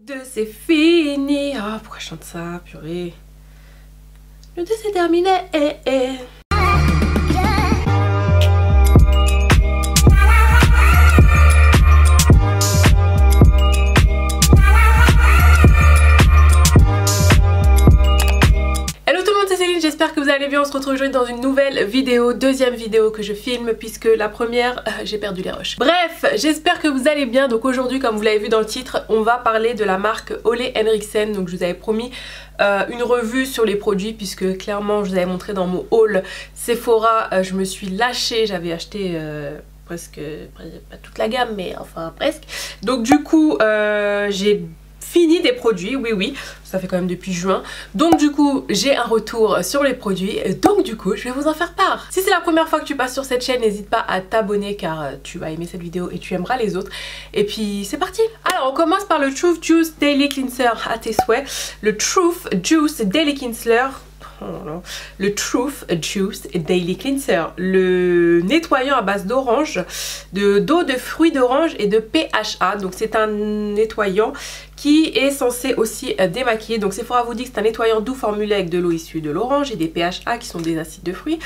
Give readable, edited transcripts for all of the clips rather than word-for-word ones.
2 c'est fini. Ah, pourquoi je chante ça, purée. Le 2 c'est terminé. J'espère que vous allez bien, on se retrouve aujourd'hui dans une nouvelle vidéo, deuxième vidéo que je filme puisque la première, j'ai perdu les rushs. Bref, j'espère que vous allez bien. Donc aujourd'hui, comme vous l'avez vu dans le titre, on va parler de la marque Ole Henriksen. Donc je vous avais promis une revue sur les produits puisque clairement je vous avais montré dans mon haul Sephora, je me suis lâchée, j'avais acheté... presque, pas toute la gamme mais enfin presque. Donc du coup j'ai fini des produits, oui, ça fait quand même depuis juin. Donc du coup j'ai un retour sur les produits, donc du coup je vais vous en faire part. Si c'est la première fois que tu passes sur cette chaîne, n'hésite pas à t'abonner car tu vas aimer cette vidéo et tu aimeras les autres. Et puis c'est parti. Alors on commence par le Truth Juice Daily Cleanser à tes souhaits. Le Truth Juice Daily Cleanser. Oh non. Le Truth Juice Daily Cleanser, le nettoyant à base d'orange, d'eau de fruits d'orange et de PHA. Donc c'est un nettoyant qui est censé aussi démaquiller. Donc Sephora vous dit que c'est un nettoyant doux formulé avec de l'eau issue de l'orange et des PHA qui sont des acides de fruits,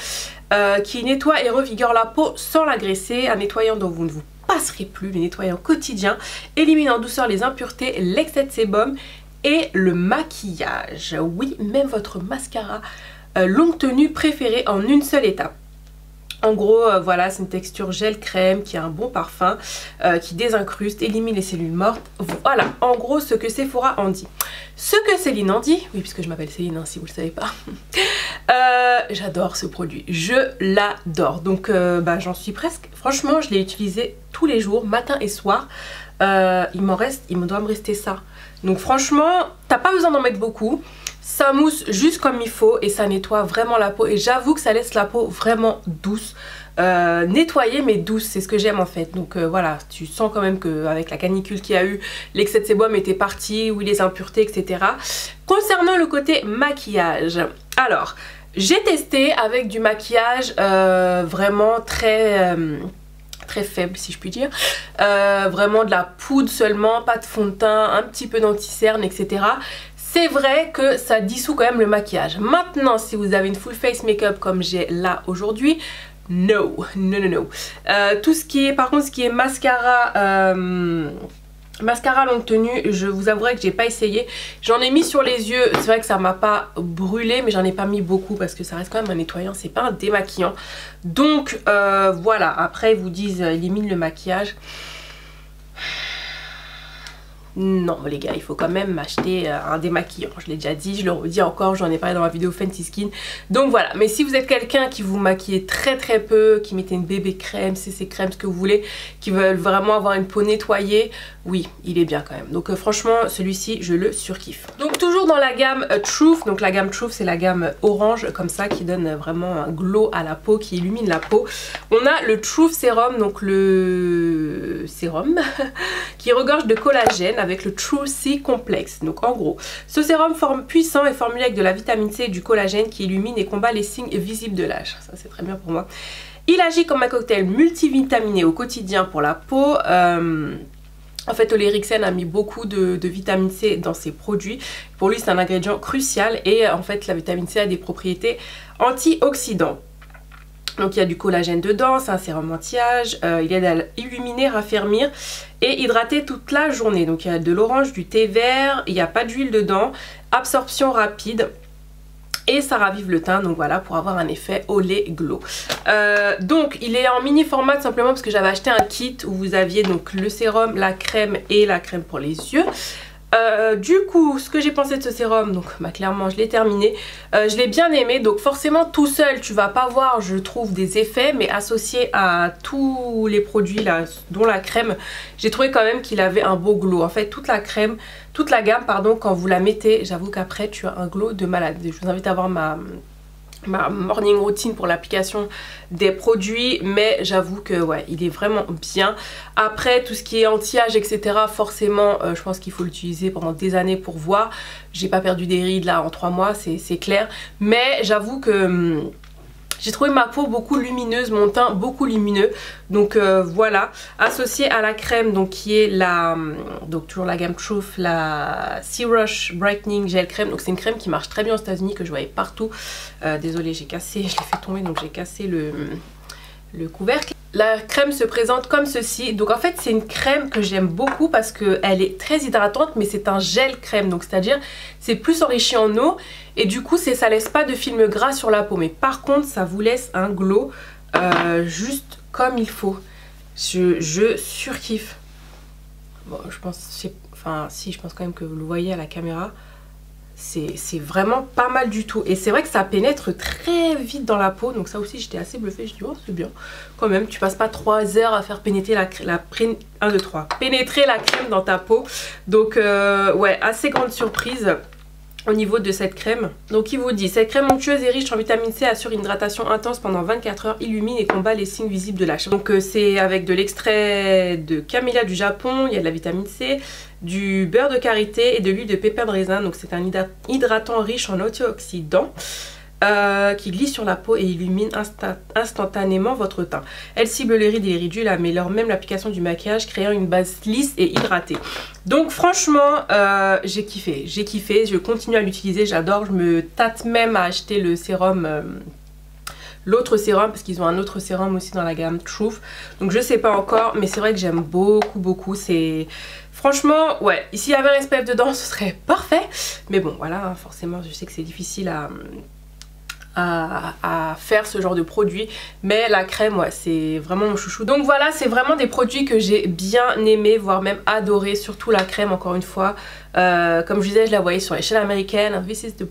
qui nettoie et revigore la peau sans l'agresser. Un nettoyant dont vous ne vous passerez plus, le nettoyant quotidien, élimine en douceur les impuretés, l'excès de sébum et le maquillage. Oui, même votre mascara longue tenue préférée en une seule étape. En gros, voilà, c'est une texture gel crème qui a un bon parfum, qui désincruste, élimine les cellules mortes. Voilà, en gros, ce que Sephora en dit. Ce que Céline en dit, oui, puisque je m'appelle Céline, hein, si vous ne le savez pas, j'adore ce produit, je l'adore. Donc, j'en suis presque, franchement, je l'ai utilisé tous les jours, matin et soir. Il me doit me rester ça. Donc franchement, t'as pas besoin d'en mettre beaucoup. Ça mousse juste comme il faut et ça nettoie vraiment la peau. Et j'avoue que ça laisse la peau vraiment douce. Nettoyée mais douce, c'est ce que j'aime en fait. Donc voilà, tu sens quand même qu'avec la canicule qu'il y a eu, l'excès de sébum était parti, oui, les impuretés, etc. Concernant le côté maquillage, alors j'ai testé avec du maquillage vraiment très faible si je puis dire, vraiment de la poudre seulement, pas de fond de teint, un petit peu d'anti-cerne, etc. C'est vrai que ça dissout quand même le maquillage. Maintenant, si vous avez une full face make-up comme j'ai là aujourd'hui, no. Tout ce qui est, par contre, ce qui est mascara, mascara longue tenue, je vous avouerai que j'ai pas essayé. J'en ai mis sur les yeux, c'est vrai que ça m'a pas brûlé, mais j'en ai pas mis beaucoup parce que ça reste quand même un nettoyant, c'est pas un démaquillant. Donc voilà, après ils vous disent élimine le maquillage. Non les gars, il faut quand même m'acheter un démaquillant, je l'ai déjà dit, je le redis encore, j'en ai parlé dans ma vidéo Fenty Skin. Donc voilà, mais si vous êtes quelqu'un qui vous maquille très peu, qui mettez une bébé crème, CC crème, ce que vous voulez, qui veulent vraiment avoir une peau nettoyée, oui, il est bien quand même. Donc franchement, celui-ci, je le surkiffe. Donc toujours dans la gamme Truth, donc la gamme Truth, c'est la gamme orange comme ça, qui donne vraiment un glow à la peau, qui illumine la peau. On a le Truth Serum, donc le sérum qui regorge de collagène avec le True C Complex. Donc en gros, ce sérum puissant est formulé avec de la vitamine C et du collagène qui illumine et combat les signes visibles de l'âge. Ça c'est très bien pour moi. Il agit comme un cocktail multivitaminé au quotidien pour la peau. En fait, Ole Henriksen a mis beaucoup de vitamine C dans ses produits. Pour lui, c'est un ingrédient crucial et en fait, la vitamine C a des propriétés antioxydantes. Donc il y a du collagène dedans, c'est un sérum anti-âge, il aide à illuminer, raffermir et hydrater toute la journée. Donc il y a de l'orange, du thé vert, il n'y a pas d'huile dedans, absorption rapide et ça ravive le teint, donc voilà, pour avoir un effet Olé Glow. Donc il est en mini format tout simplement parce que j'avais acheté un kit où vous aviez donc le sérum, la crème et la crème pour les yeux. Du coup, ce que j'ai pensé de ce sérum, donc clairement je l'ai terminé, je l'ai bien aimé. Donc forcément tout seul tu vas pas voir, je trouve, des effets, mais associé à tous les produits là, dont la crème, j'ai trouvé quand même qu'il avait un beau glow. En fait toute la crème, toute la gamme pardon, quand vous la mettez, j'avoue qu'après tu as un glow de malade. Je vous invite à voir ma morning routine pour l'application des produits, mais j'avoue que ouais, il est vraiment bien. Après tout ce qui est anti-âge etc, forcément je pense qu'il faut l'utiliser pendant des années pour voir. J'ai pas perdu des rides là en 3 mois, c'est clair, mais j'avoue que J'ai trouvé ma peau beaucoup lumineuse, mon teint beaucoup lumineux. Donc voilà, associé à la crème donc qui est la, donc toujours la gamme Truth, la C-Rush Brightening Gel Crème. Donc c'est une crème qui marche très bien aux États-Unis, que je voyais partout. Désolée, j'ai cassé, je l'ai fait tomber, donc j'ai cassé le couvercle. La crème se présente comme ceci. Donc en fait c'est une crème que j'aime beaucoup parce qu'elle est très hydratante, mais c'est un gel crème. Donc c'est à dire c'est plus enrichi en eau et du coup ça laisse pas de film gras sur la peau. Mais par contre ça vous laisse un glow juste comme il faut. Je surkiffe. Bon je pense, enfin si, je pense quand même que vous le voyez à la caméra. C'est vraiment pas mal du tout. Et c'est vrai que ça pénètre très vite dans la peau. Donc ça aussi j'étais assez bluffée. Je dis oh c'est bien. Quand même tu passes pas 3 heures à faire pénétrer pénétrer la crème dans ta peau. Donc ouais, assez grande surprise au niveau de cette crème. Donc il vous dit cette crème onctueuse et riche en vitamine C assure une hydratation intense pendant 24 heures, illumine et combat les signes visibles de l'âge. Donc c'est avec de l'extrait de camélia du Japon, il y a de la vitamine C, du beurre de karité et de l'huile de pépins de raisin. Donc c'est un hydratant riche en antioxydants qui glisse sur la peau et illumine instantanément votre teint. Elle cible les rides et les ridules, améliore même l'application du maquillage, créant une base lisse et hydratée. Donc franchement j'ai kiffé, je continue à l'utiliser, j'adore. Je me tâte même à acheter le sérum, l'autre sérum, parce qu'ils ont un autre sérum aussi dans la gamme Truth. Donc je sais pas encore, mais c'est vrai que j'aime beaucoup. C'est franchement, ouais, s'il y avait un SPF dedans ce serait parfait. Mais bon voilà, forcément je sais que c'est difficile à faire ce genre de produit, mais la crème ouais c'est vraiment mon chouchou. Donc voilà, c'est vraiment des produits que j'ai bien aimé, voire même adoré, surtout la crème encore une fois. Comme je disais, je la voyais sur l'échelle américaine. This is the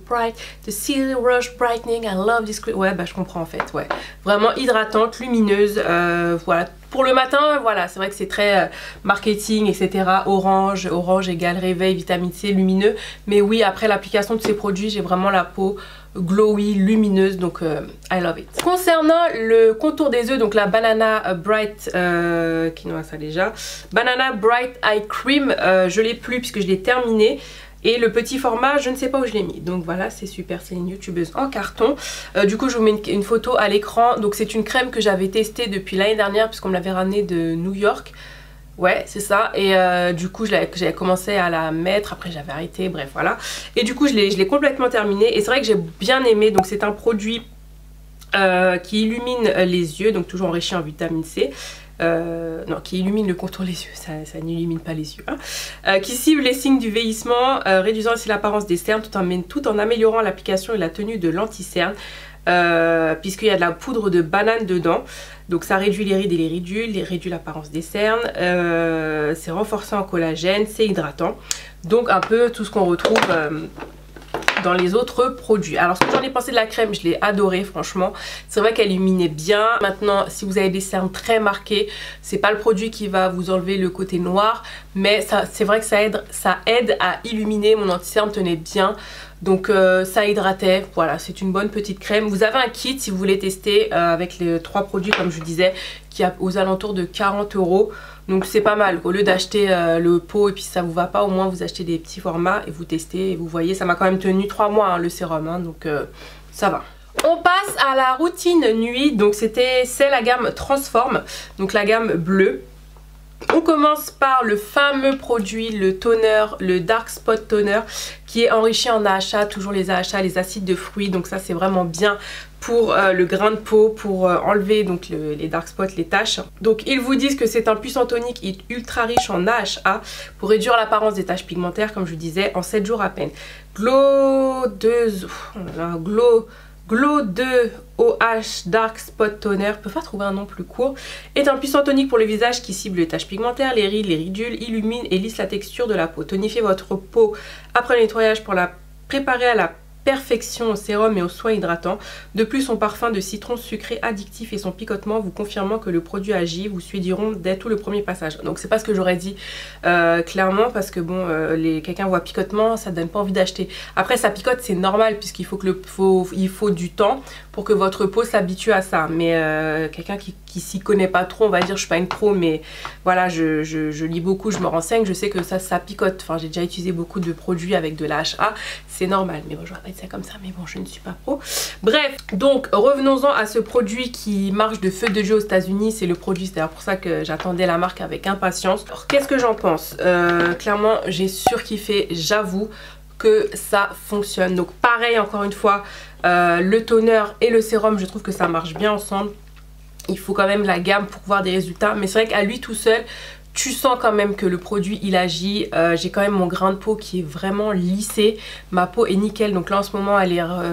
C-Rush Brightening, I love this cream. Ouais bah je comprends en fait, ouais, vraiment hydratante, lumineuse, voilà. Pour le matin, voilà, c'est vrai que c'est très marketing, etc. Orange égale réveil, vitamine C, lumineux. Mais oui, après l'application de ces produits, j'ai vraiment la peau glowy, lumineuse, donc I love it. Concernant le contour des yeux, donc la Banana Bright, qui nous a ça déjà, Banana Bright Eye Cream, je l'ai plus puisque je l'ai terminé. Et le petit format, je ne sais pas où je l'ai mis. Donc voilà, c'est super, c'est une youtubeuse en carton. Du coup, je vous mets une photo à l'écran. Donc c'est une crème que j'avais testée depuis l'année dernière puisqu'on me l'avait ramenée de New York. Ouais, c'est ça. Et du coup, j'avais commencé à la mettre. Après, j'avais arrêté. Bref, voilà. Et du coup, je l'ai complètement terminée. Et c'est vrai que j'ai bien aimé. Donc c'est un produit qui illumine les yeux. Donc toujours enrichi en vitamine C. Non, qui illumine le contour des yeux, ça n'illumine pas les yeux, hein. Qui cible les signes du vieillissement, réduisant ainsi l'apparence des cernes tout en améliorant l'application et la tenue de l'anti-cerne, puisqu'il y a de la poudre de banane dedans. Donc ça réduit les rides et les ridules, réduit l'apparence des cernes, c'est renforçant en collagène, c'est hydratant. Donc un peu tout ce qu'on retrouve dans les autres produits. Alors ce que j'en ai pensé de la crème, je l'ai adorée franchement. C'est vrai qu'elle illuminait bien. Maintenant si vous avez des cernes très marquées, c'est pas le produit qui va vous enlever le côté noir, mais c'est vrai que ça aide à illuminer. Mon anti-cerne tenait bien. Donc ça hydratait, voilà, c'est une bonne petite crème. Vous avez un kit si vous voulez tester avec les 3 produits comme je vous disais, qui a aux alentours de 40 €. Donc c'est pas mal, au lieu d'acheter le pot et puis ça vous va pas, au moins vous achetez des petits formats et vous testez et vous voyez, ça m'a quand même tenu 3 mois hein, le sérum, hein, donc ça va. On passe à la routine nuit, donc c'est la gamme Transform, donc la gamme bleue. On commence par le fameux produit, le toner, le Dark Spot Toner, qui est enrichi en AHA, toujours les AHA, les acides de fruits, donc ça c'est vraiment bien pour le grain de peau, pour enlever donc les dark spots, les taches. Donc ils vous disent que c'est un puissant tonique ultra riche en AHA pour réduire l'apparence des taches pigmentaires, comme je vous disais, en 7 jours à peine. Glow 2 OH Dark Spot Toner, peut pas trouver un nom plus court, est un puissant tonique pour le visage qui cible les taches pigmentaires, les rides, les ridules, illumine et lisse la texture de la peau. Tonifiez votre peau après le nettoyage pour la préparer à la perfection au sérum et aux soins hydratants. De plus, son parfum de citron sucré addictif et son picotement vous confirmant que le produit agit, vous suiviront dès tout le premier passage. Donc c'est pas ce que j'aurais dit clairement, parce que bon, quelqu'un voit picotement, ça donne pas envie d'acheter. Après ça picote, c'est normal puisqu'il faut il faut du temps pour que votre peau s'habitue à ça. Mais quelqu'un qui s'y connaît pas trop, on va dire, je suis pas une pro, mais voilà, je lis beaucoup, je me renseigne, je sais que ça picote. Enfin, j'ai déjà utilisé beaucoup de produits avec de l'AHA, c'est normal. Mais bon, je vais arrêter ça comme ça, mais bon, je ne suis pas pro. Bref, donc revenons-en à ce produit qui marche de feu de jeu aux États-Unis. C'est le produit, c'est d'ailleurs pour ça que j'attendais la marque avec impatience. Alors, qu'est-ce que j'en pense? Clairement, j'ai surkiffé, j'avoue que ça fonctionne. Donc pareil, encore une fois, le toner et le sérum, je trouve que ça marche bien ensemble. Il faut quand même la gamme pour voir des résultats, mais c'est vrai qu'à lui tout seul, tu sens quand même que le produit il agit. J'ai quand même mon grain de peau qui est vraiment lissé, ma peau est nickel, donc là en ce moment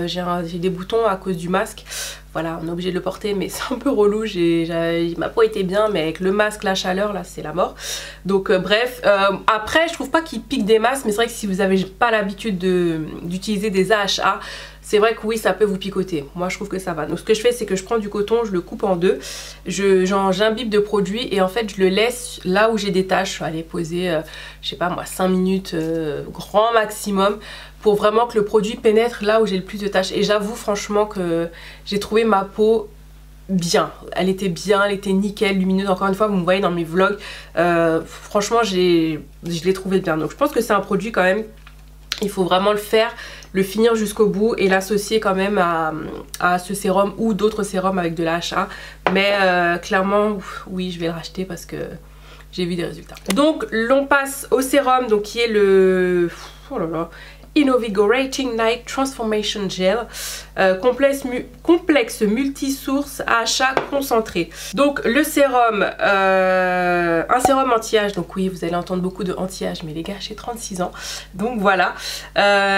j'ai des boutons à cause du masque. Voilà, on est obligé de le porter, mais c'est un peu relou. Ma peau était bien, mais avec le masque, la chaleur, là, c'est la mort. Donc, bref. Après, je trouve pas qu'il pique des masses, mais c'est vrai que si vous n'avez pas l'habitude d'utiliser des AHA, c'est vrai que oui, ça peut vous picoter. Moi, je trouve que ça va. Donc, ce que je fais, c'est que je prends du coton, je le coupe en deux. J'imbibe de produit et en fait, je le laisse là où j'ai des taches. Je vais aller poser, je sais pas moi, 5 minutes, grand maximum, pour vraiment que le produit pénètre là où j'ai le plus de taches. Et j'avoue franchement que j'ai trouvé ma peau bien. Elle était bien, elle était nickel, lumineuse. Encore une fois, vous me voyez dans mes vlogs. Franchement, je l'ai trouvé bien. Donc je pense que c'est un produit quand même, il faut vraiment le faire, le finir jusqu'au bout et l'associer quand même à ce sérum ou d'autres sérums avec de la HA. Mais clairement, oui, je vais le racheter parce que j'ai vu des résultats. Donc l'on passe au sérum, donc qui est le... Oh là là, Innovigorating Night Transformation Gel, complexe multisource AHA concentré. Donc le sérum, un sérum anti-âge, donc oui vous allez entendre beaucoup de anti-âge, mais les gars j'ai 36 ans, donc voilà.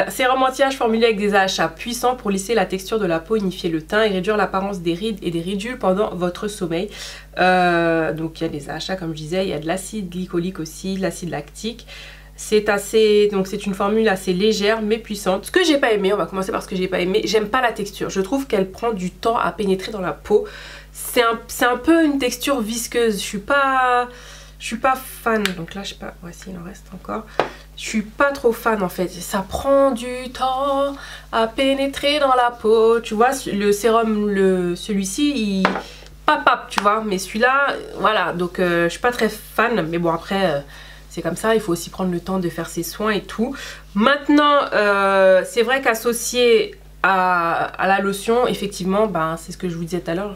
Sérum anti-âge formulé avec des AHA puissants pour lisser la texture de la peau, unifier le teint et réduire l'apparence des rides et des ridules pendant votre sommeil. Donc il y a des AHA comme je disais, il y a de l'acide glycolique aussi, de l'acide lactique. C'est une formule assez légère mais puissante. Ce que j'ai pas aimé, on va commencer par ce que j'ai pas aimé, j'aime pas la texture. Je trouve qu'elle prend du temps à pénétrer dans la peau. C'est un peu une texture visqueuse. Je suis pas fan. Donc là je sais pas, voici il en reste encore. Je suis pas trop fan en fait. Ça prend du temps à pénétrer dans la peau. Tu vois le sérum, celui-ci il papap, tu vois. Mais celui-là, voilà. Donc je suis pas très fan. Mais bon après... c'est comme ça, il faut aussi prendre le temps de faire ses soins et tout. Maintenant, c'est vrai qu'associé à la lotion, effectivement, ben, c'est ce que je vous disais tout à l'heure,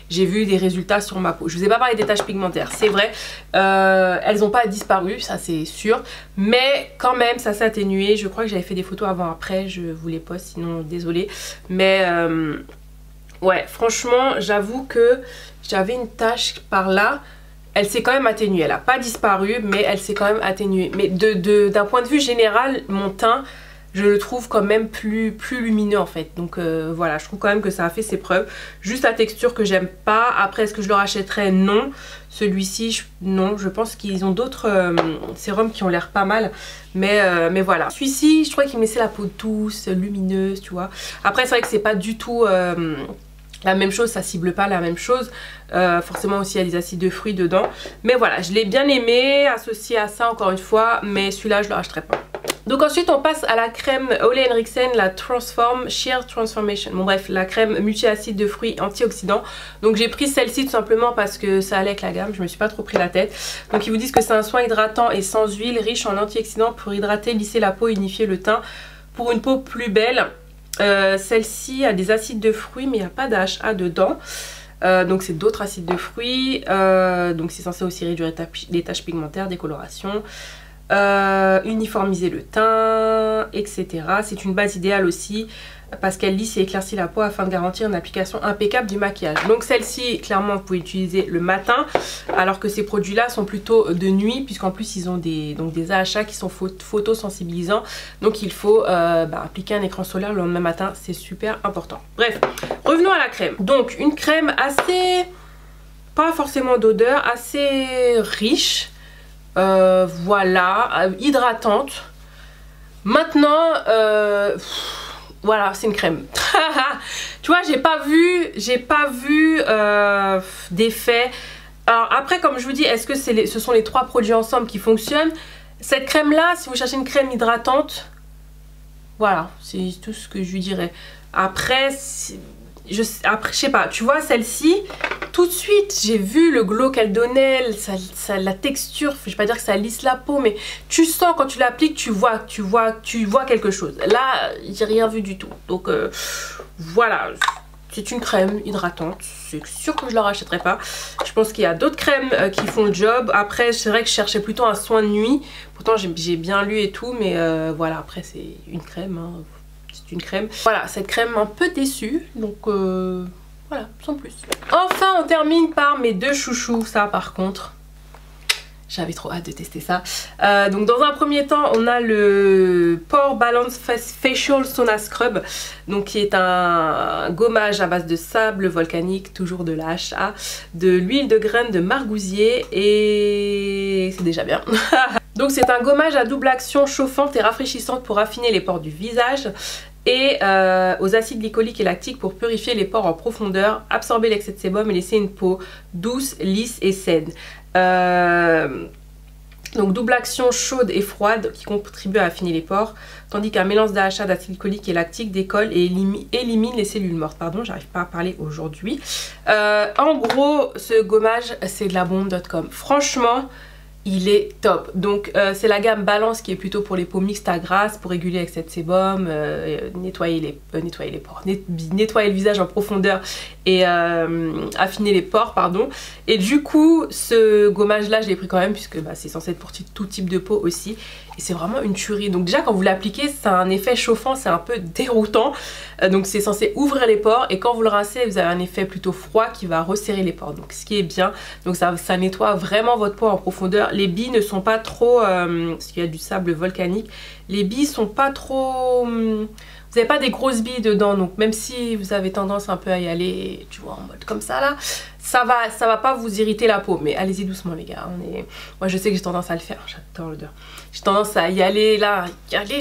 j'ai vu des résultats sur ma peau. Je vous ai pas parlé des taches pigmentaires, c'est vrai, elles n'ont pas disparu, ça c'est sûr, mais quand même ça s'est atténué. Je crois que j'avais fait des photos avant-après, je vous les poste, sinon désolé. Mais ouais, franchement, j'avoue que j'avais une tache par là. Elle s'est quand même atténuée, elle n'a pas disparu, mais elle s'est quand même atténuée. Mais d'un point de vue général, mon teint, je le trouve quand même plus lumineux en fait. Donc voilà, je trouve quand même que ça a fait ses preuves. Juste la texture que j'aime pas. Après, est-ce que je le rachèterais? Non. Celui-ci, non. Je pense qu'ils ont d'autres sérums qui ont l'air pas mal. Mais voilà. Celui-ci, je trouvais qu'il me laissait la peau douce, lumineuse, tu vois. Après, c'est vrai que c'est pas du tout... la même chose, ça cible pas la même chose. Forcément aussi il y a des acides de fruits dedans. Mais voilà, je l'ai bien aimé, associé à ça encore une fois. Mais celui-là, je le rachèterai pas. Donc ensuite on passe à la crème Ole Henriksen, la Transform Sheer Transformation. Bon bref, la crème multi-acide de fruits antioxydants. Donc j'ai pris celle-ci tout simplement parce que ça allait avec la gamme, je me suis pas trop pris la tête. Donc ils vous disent que c'est un soin hydratant et sans huile, riche en antioxydants pour hydrater, lisser la peau, unifier le teint pour une peau plus belle. Celle-ci a des acides de fruits mais il n'y a pas d'AHA dedans. Donc c'est d'autres acides de fruits. Donc c'est censé aussi réduire les taches pigmentaires, décoloration, uniformiser le teint, etc. C'est une base idéale aussi parce qu'elle lisse et éclaircit la peau afin de garantir une application impeccable du maquillage. Donc celle-ci, clairement, vous pouvez l'utiliser le matin, alors que ces produits-là sont plutôt de nuit, puisqu'en plus ils ont des AHA qui sont photosensibilisants. Donc il faut appliquer un écran solaire le lendemain matin, c'est super important. Bref, revenons à la crème. Donc une crème assez, pas forcément d'odeur, assez riche, voilà, hydratante. Maintenant, voilà, c'est une crème. Tu vois, j'ai pas vu d'effet. Alors après, comme je vous dis, est-ce que ce sont les trois produits ensemble qui fonctionnent? Cette crème là, si vous cherchez une crème hydratante, voilà, c'est tout ce que je lui dirais. Après, après, je sais pas, tu vois, celle-ci, tout de suite, j'ai vu le glow qu'elle donnait, la texture, je vais pas dire que ça lisse la peau, mais tu sens quand tu l'appliques, tu vois quelque chose. Là, j'ai rien vu du tout. Donc, voilà. C'est une crème hydratante, c'est sûr que je la rachèterai pas. Je pense qu'il y a d'autres crèmes qui font le job. Après, c'est vrai que je cherchais plutôt un soin de nuit. Pourtant, j'ai bien lu et tout, mais voilà, après c'est une crème. Hein. C'est une crème. Voilà, cette crème un peu déçue, donc voilà, sans plus. Enfin, on termine par mes deux chouchous, ça par contre. J'avais trop hâte de tester ça. Donc dans un premier temps, on a le Pore Balance Facial Sauna Scrub. Donc qui est un gommage à base de sable volcanique, toujours de la HA, de l'huile de graines de margousier et c'est déjà bien. Donc c'est un gommage à double action chauffante et rafraîchissante pour affiner les pores du visage. Et aux acides glycoliques et lactiques pour purifier les pores en profondeur, absorber l'excès de sébum et laisser une peau douce, lisse et saine. Donc double action chaude et froide qui contribue à affiner les pores, tandis qu'un mélange d'AHA, d'acide glycolique et lactique décolle et élimine les cellules mortes. Pardon, j'arrive pas à parler aujourd'hui. En gros, ce gommage, c'est de la bombe.com. Franchement, il est top. Donc c'est la gamme Balance qui est plutôt pour les peaux mixtes à grasses, pour réguler l'excès de sébum, nettoyer les pores, nettoyer le visage en profondeur et affiner les pores, pardon. Et du coup, ce gommage là, je l'ai pris quand même puisque bah, c'est censé être pour tout type de peau aussi. Et c'est vraiment une tuerie. Donc déjà quand vous l'appliquez, ça a un effet chauffant, c'est un peu déroutant. Donc c'est censé ouvrir les pores et quand vous le rincez, vous avez un effet plutôt froid qui va resserrer les pores. Donc ce qui est bien. Donc ça nettoie vraiment votre peau en profondeur. Les billes ne sont pas trop, parce qu'il y a du sable volcanique, les billes sont pas trop... Vous n'avez pas des grosses billes dedans, donc même si vous avez tendance un peu à y aller, tu vois, en mode comme ça là, ça va pas vous irriter la peau. Mais allez-y doucement les gars. Moi je sais que j'ai tendance à le faire, j'adore l'odeur. J'ai tendance à y aller là,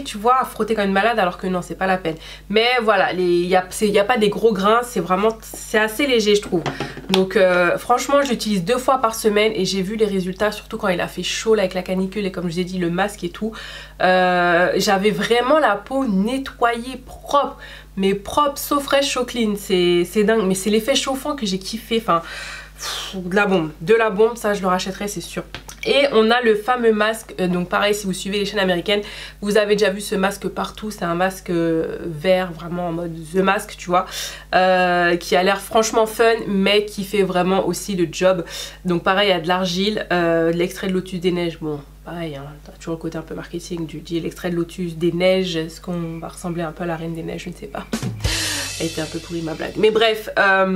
tu vois, à frotter comme une malade alors que non, c'est pas la peine. Mais voilà, il y a pas des gros grains, c'est assez léger je trouve. Donc franchement, je l'utilise 2 fois par semaine et j'ai vu les résultats, surtout quand il a fait chaud là avec la canicule et comme je vous ai dit, le masque et tout. J'avais vraiment la peau nettoyée, propre, mais propre, so fresh, so clean. C'est dingue, mais c'est l'effet chauffant que j'ai kiffé. Enfin, de la bombe, ça je le rachèterai, c'est sûr. Et on a le fameux masque, donc pareil si vous suivez les chaînes américaines, vous avez déjà vu ce masque partout, c'est un masque vert, vraiment en mode The Mask, tu vois, qui a l'air franchement fun, mais qui fait vraiment aussi le job. Donc pareil, il y a de l'argile, de l'extrait de lotus des neiges, bon, pareil, hein, toujours le côté un peu marketing du dit l'extrait de lotus des neiges, est-ce qu'on va ressembler un peu à la reine des neiges, je ne sais pas. Elle était un peu pourrie ma blague. Mais bref,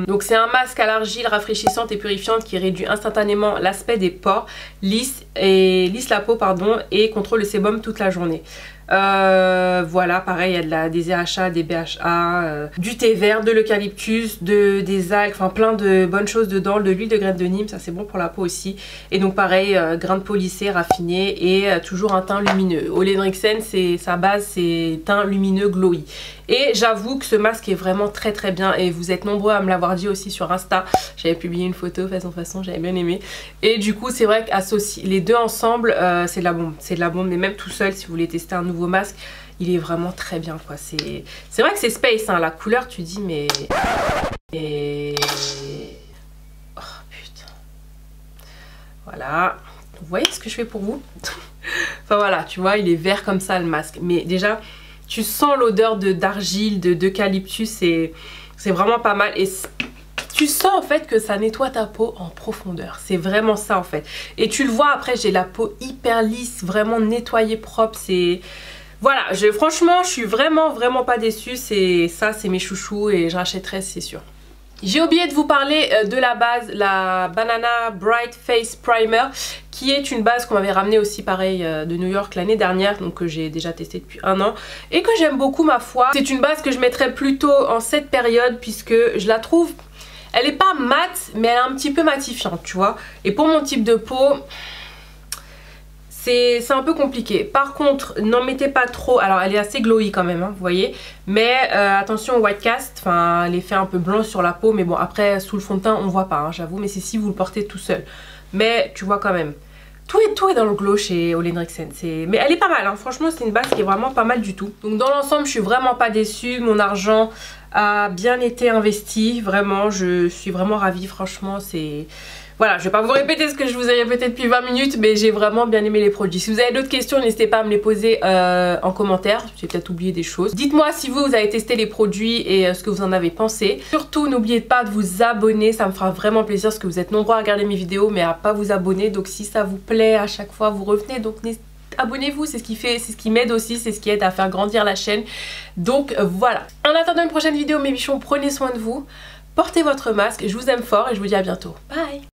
donc c'est un masque à l'argile rafraîchissante et purifiante qui réduit instantanément l'aspect des pores, lisse la peau pardon, et contrôle le sébum toute la journée. Voilà, pareil, il y a des AHA, des BHA, du thé vert, de l'eucalyptus, des algues, enfin plein de bonnes choses dedans, de l'huile de graines de Nîmes, ça c'est bon pour la peau aussi. Et donc pareil, grains de peau lissés, raffinés et toujours un teint lumineux. Ole Henriksen, sa base c'est teint lumineux glowy. Et j'avoue que ce masque est vraiment très très bien et vous êtes nombreux à me l'avoir dit aussi sur Insta. J'avais publié une photo façon, j'avais bien aimé. Et du coup c'est vrai qu'associer les deux ensemble, c'est de la bombe. C'est de la bombe, mais même tout seul si vous voulez tester un nouveau masque, il est vraiment très bien quoi. C'est vrai que c'est space, hein, la couleur tu dis mais... Oh putain. Voilà. Vous voyez ce que je fais pour vous? Enfin voilà, tu vois, il est vert comme ça le masque. Mais déjà... Tu sens l'odeur d'argile, d'eucalyptus, c'est vraiment pas mal. Et tu sens en fait que ça nettoie ta peau en profondeur. C'est vraiment ça en fait. Et tu le vois après, j'ai la peau hyper lisse, vraiment nettoyée, propre. Voilà, franchement, je suis vraiment pas déçue. C'est mes chouchous et je rachèterai, c'est sûr. J'ai oublié de vous parler de la base, la Banana Bright Face Primer, qui est une base qu'on m'avait ramenée aussi pareil de New York l'année dernière, donc que j'ai déjà testé depuis 1 an et que j'aime beaucoup ma foi. C'est une base que je mettrais plutôt en cette période puisque je la trouve, elle est pas mate mais elle est un petit peu matifiante, tu vois. Et pour mon type de peau... c'est un peu compliqué. Par contre, n'en mettez pas trop. Alors, elle est assez glowy quand même, hein, vous voyez. Mais attention au white cast. Enfin, l'effet un peu blanc sur la peau. Mais bon, après, sous le fond de teint, on voit pas, hein, j'avoue. Mais c'est si vous le portez tout seul. Mais tu vois quand même. Tout est dans le glow chez Ole Henriksen. Mais elle est pas mal, hein. Franchement, c'est une base qui est vraiment pas mal du tout. Donc, dans l'ensemble, je suis vraiment pas déçue. Mon argent a bien été investi. Vraiment, je suis vraiment ravie. Franchement, c'est... Voilà, je vais pas vous répéter ce que je vous ai répété depuis 20 minutes, mais j'ai vraiment bien aimé les produits. Si vous avez d'autres questions, n'hésitez pas à me les poser en commentaire. J'ai peut-être oublié des choses. Dites-moi si vous avez testé les produits et ce que vous en avez pensé. Surtout, n'oubliez pas de vous abonner, ça me fera vraiment plaisir parce que vous êtes nombreux à regarder mes vidéos mais à pas vous abonner. Donc si ça vous plaît, à chaque fois vous revenez, donc abonnez-vous, c'est ce qui fait, c'est ce qui m'aide aussi, c'est ce qui aide à faire grandir la chaîne. Donc voilà. En attendant une prochaine vidéo, mes bichons, prenez soin de vous. Portez votre masque, je vous aime fort et je vous dis à bientôt. Bye!